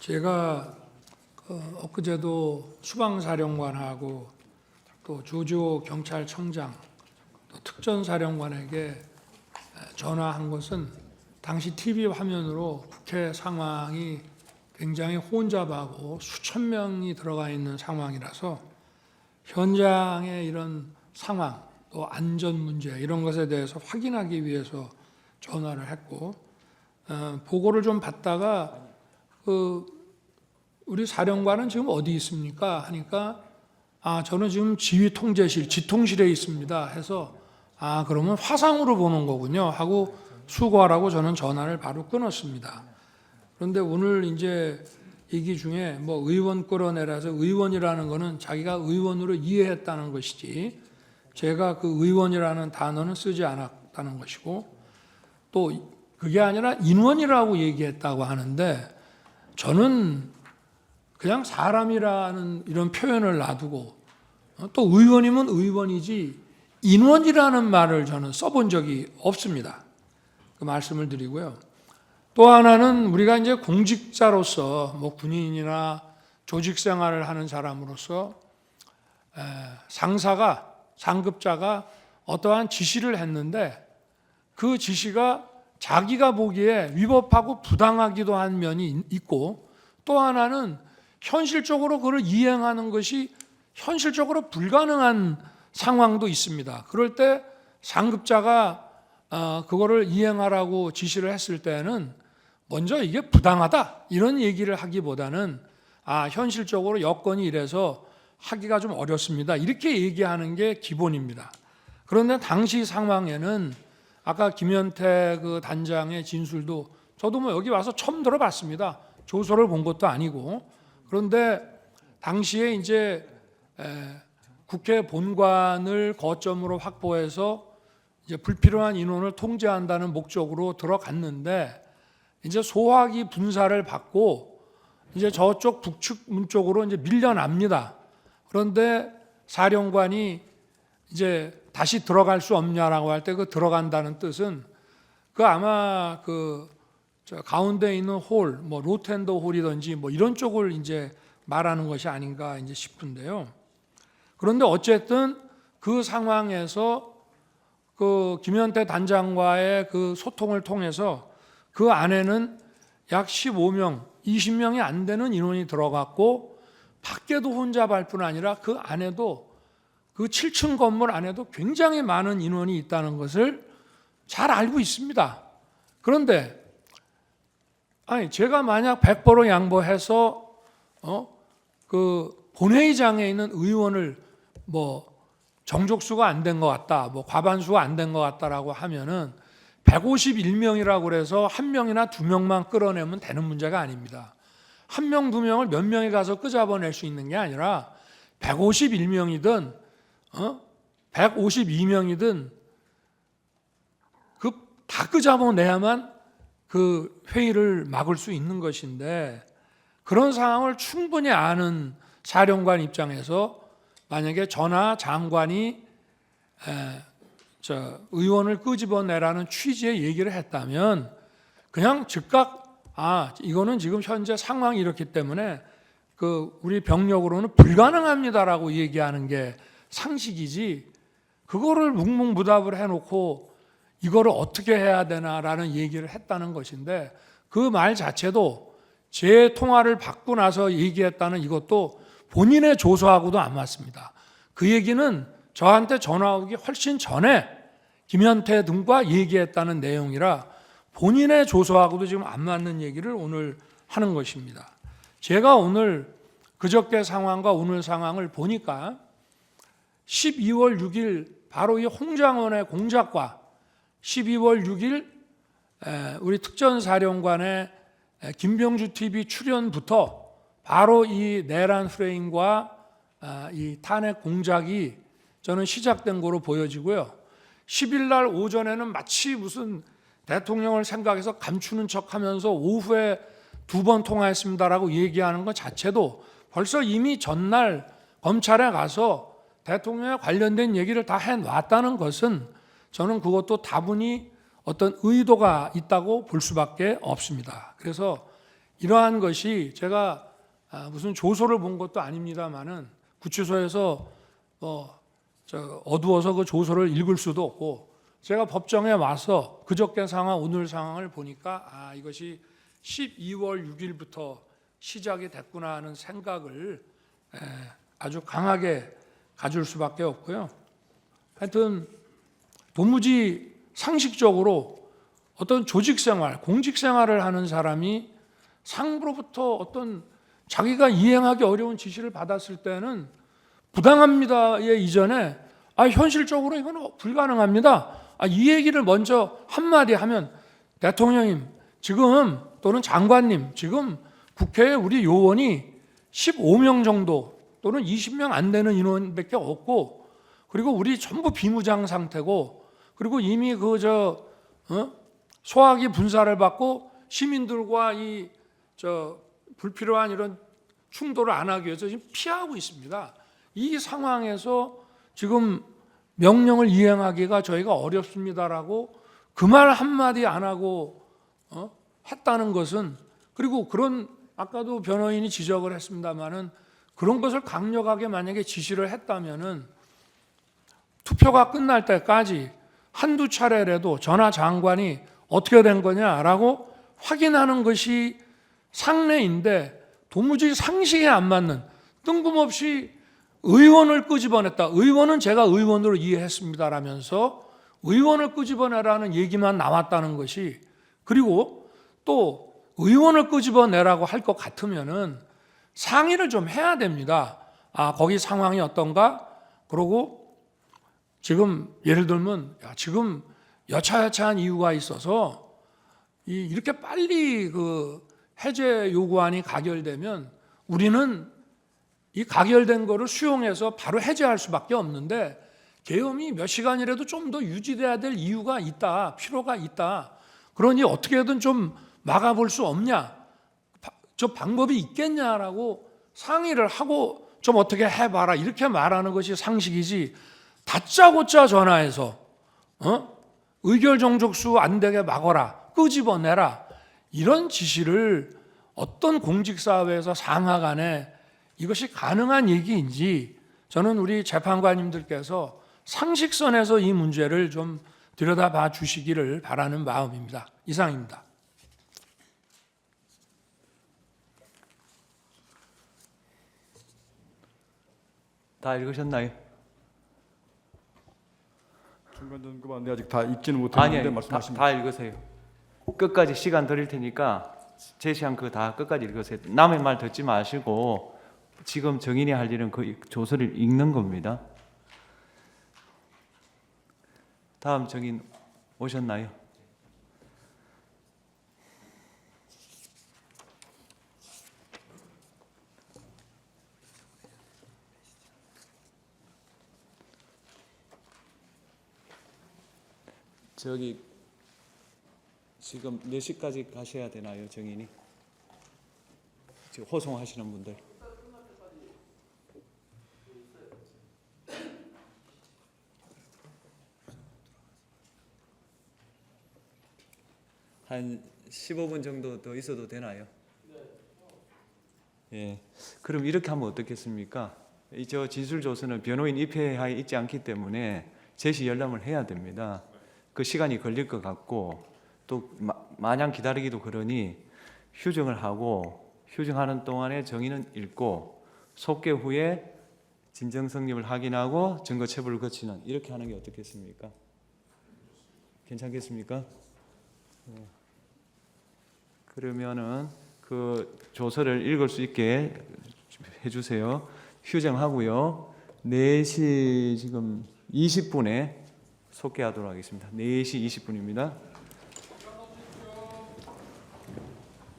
제가 엊그제도 수방사령관하고 또 조지호 경찰청장 또 특전사령관에게 전화한 것은 당시 TV 화면으로 국회 상황이 굉장히 혼잡하고 수천 명이 들어가 있는 상황이라서 현장의 이런 상황 또 안전 문제 이런 것에 대해서 확인하기 위해서 전화를 했고 보고를 좀 받다가 우리 사령관은 지금 어디 있습니까? 하니까 저는 지금 지휘통제실, 지통실에 있습니다 해서 그러면 화상으로 보는 거군요 하고 수고하라고 저는 전화를 바로 끊었습니다. 그런데 오늘 이제 얘기 중에 뭐 의원 끌어내라서 의원이라는 거는 자기가 의원으로 이해했다는 것이지 제가 그 의원이라는 단어는 쓰지 않았다는 것이고 또 그게 아니라 인원이라고 얘기했다고 하는데 저는 그냥 사람이라는 이런 표현을 놔두고 또 의원이면 의원이지 인원이라는 말을 저는 써본 적이 없습니다. 그 말씀을 드리고요. 또 하나는 우리가 이제 공직자로서 뭐 군인이나 조직 생활을 하는 사람으로서 상급자가 어떠한 지시를 했는데 그 지시가 자기가 보기에 위법하고 부당하기도 한 면이 있고 또 하나는 현실적으로 그걸 이행하는 것이 현실적으로 불가능한 상황도 있습니다. 그럴 때 상급자가 그거를 이행하라고 지시를 했을 때는 먼저 이게 부당하다 이런 얘기를 하기보다는 현실적으로 여건이 이래서 하기가 좀 어렵습니다. 이렇게 얘기하는 게 기본입니다. 그런데 당시 상황에는 아까 김현태 그 단장의 진술도 저도 뭐 여기 와서 처음 들어봤습니다. 조서를 본 것도 아니고. 그런데 당시에 이제 국회 본관을 거점으로 확보해서 이제 불필요한 인원을 통제한다는 목적으로 들어갔는데 이제 소화기 분사를 받고 이제 저쪽 북측문 쪽으로 이제 밀려납니다. 그런데 사령관이 이제 다시 들어갈 수 없냐라고 할 때 그 들어간다는 뜻은 그 아마 저 가운데 있는 홀, 뭐 로텐더 홀이든지 뭐 이런 쪽을 이제 말하는 것이 아닌가 이제 싶은데요. 그런데 어쨌든 그 상황에서 그 김현태 단장과의 그 소통을 통해서 그 안에는 약 15명, 20명이 안 되는 인원이 들어갔고 밖에도 혼잡할 뿐 아니라 그 안에도 그 7층 건물 안에도 굉장히 많은 인원이 있다는 것을 잘 알고 있습니다. 그런데 제가 만약 100% 양보해서 그 본회의장에 있는 의원을 뭐 정족수가 안 된 것 같다, 뭐 과반수가 안 된 것 같다라고 하면은 151명이라고 그래서 한 명이나 두 명만 끌어내면 되는 문제가 아닙니다. 한 명, 두 명을 몇 명이 가서 끄잡아낼 수 있는 게 아니라 151명이든 152명이든 다 끄잡아내야만 그 회의를 막을 수 있는 것인데 그런 상황을 충분히 아는 사령관 입장에서 만약에 전하 장관이 의원을 끄집어내라는 취지의 얘기를 했다면 그냥 즉각 이거는 지금 현재 상황이 이렇기 때문에 우리 병력으로는 불가능합니다라고 얘기하는 게 상식이지 그거를 묵묵부답을 해놓고 이거를 어떻게 해야 되나라는 얘기를 했다는 것인데 그 말 자체도 제 통화를 받고 나서 얘기했다는 이것도 본인의 조서하고도 안 맞습니다. 그 얘기는 저한테 전화 오기 훨씬 전에 김현태 등과 얘기했다는 내용이라 본인의 조서하고도 지금 안 맞는 얘기를 오늘 하는 것입니다. 제가 오늘 그저께 상황과 오늘 상황을 보니까 12월 6일 바로 이 홍장원의 공작과 12월 6일 우리 특전사령관의 김병주 TV 출연부터 바로 이 내란 프레임과 이 탄핵 공작이 저는 시작된 거로 보여지고요. 10일 날 오전에는 마치 무슨 대통령을 생각해서 감추는 척하면서 오후에 2번 통화했습니다라고 얘기하는 것 자체도 벌써 이미 전날 검찰에 가서 대통령에 관련된 얘기를 다 해놨다는 것은 저는 그것도 다분히 어떤 의도가 있다고 볼 수밖에 없습니다. 그래서 이러한 것이 제가 무슨 조서를 본 것도 아닙니다만은 구치소에서 어두워서 그 조서를 읽을 수도 없고 제가 법정에 와서 그저께 상황 오늘 상황을 보니까 이것이 12월 6일부터 시작이 됐구나 하는 생각을 아주 강하게 가질 수밖에 없고요. 하여튼 도무지 상식적으로 어떤 조직생활, 공직생활을 하는 사람이 상부로부터 어떤 자기가 이행하기 어려운 지시를 받았을 때는 부당합니다의 이전에 현실적으로 이건 불가능합니다. 이 얘기를 먼저 한마디 하면 대통령님 지금 또는 장관님 지금 국회에 우리 요원이 15명 정도 또는 20명 안 되는 인원밖에 없고 그리고 우리 전부 비무장 상태고 그리고 이미 소화기 분사를 받고 시민들과 불필요한 이런 충돌을 안 하기 위해서 지금 피하고 있습니다. 이 상황에서 지금 명령을 이행하기가 저희가 어렵습니다라고 그 말 한마디 안 하고 했다는 것은 그리고 그런 아까도 변호인이 지적을 했습니다마는 그런 것을 강력하게 만약에 지시를 했다면은 투표가 끝날 때까지 한두 차례라도 전하 장관이 어떻게 된 거냐라고 확인하는 것이 상례인데 도무지 상식에 안 맞는 뜬금없이 의원을 끄집어냈다. 의원은 제가 의원으로 이해했습니다라면서 의원을 끄집어내라는 얘기만 나왔다는 것이 그리고 또 의원을 끄집어내라고 할 것 같으면은 상의를 좀 해야 됩니다. 거기 상황이 어떤가? 그러고 지금 예를 들면 지금 여차여차한 이유가 있어서 이렇게 빨리 그 해제 요구안이 가결되면 우리는 이 가결된 거를 수용해서 바로 해제할 수밖에 없는데 계엄이 몇 시간이라도 좀 더 유지돼야 될 이유가 있다, 필요가 있다. 그러니 어떻게든 좀 막아볼 수 없냐, 저 방법이 있겠냐라고 상의를 하고 좀 어떻게 해봐라 이렇게 말하는 것이 상식이지. 다짜고짜 전화해서 의결 정족수 안 되게 막아라, 끄집어내라 이런 지시를 어떤 공직사회에서 상하간에 이것이 가능한 얘기인지 저는 우리 재판관님들께서 상식선에서 이 문제를 좀 들여다봐 주시기를 바라는 마음입니다. 이상입니다. 다 읽으셨나요? 중간중간 아직 다 읽지는 못했는데 아니, 말씀하십니다. 다 읽으세요. 끝까지 시간 드릴 테니까 제시한 그 다 끝까지 읽으세요. 남의 말 듣지 마시고 지금 정인이 할 일은 그 조서를 읽는 겁니다. 다음 정인 오셨나요? 저기 지금 몇 시까지 가셔야 되나요, 정인이? 지금 호송하시는 분들. 한 15분 정도 더 있어도 되나요? 예. 그럼 이렇게 하면 어떻겠습니까? 저 진술조서는 변호인 입회하에 있지 않기 때문에 제시 열람을 해야 됩니다. 그 시간이 걸릴 것 같고 또 마냥 기다리기도 그러니 휴정을 하고 휴정하는 동안에 정인은 읽고 속개 후에 진정성립을 확인하고 증거체불을 거치는 이렇게 하는 게 어떻겠습니까? 괜찮겠습니까? 네. 그러면은 그 조서를 읽을 수 있게 해주세요. 휴정하고요. 4시 지금 20분에 속개하도록 하겠습니다. 4시 20분입니다.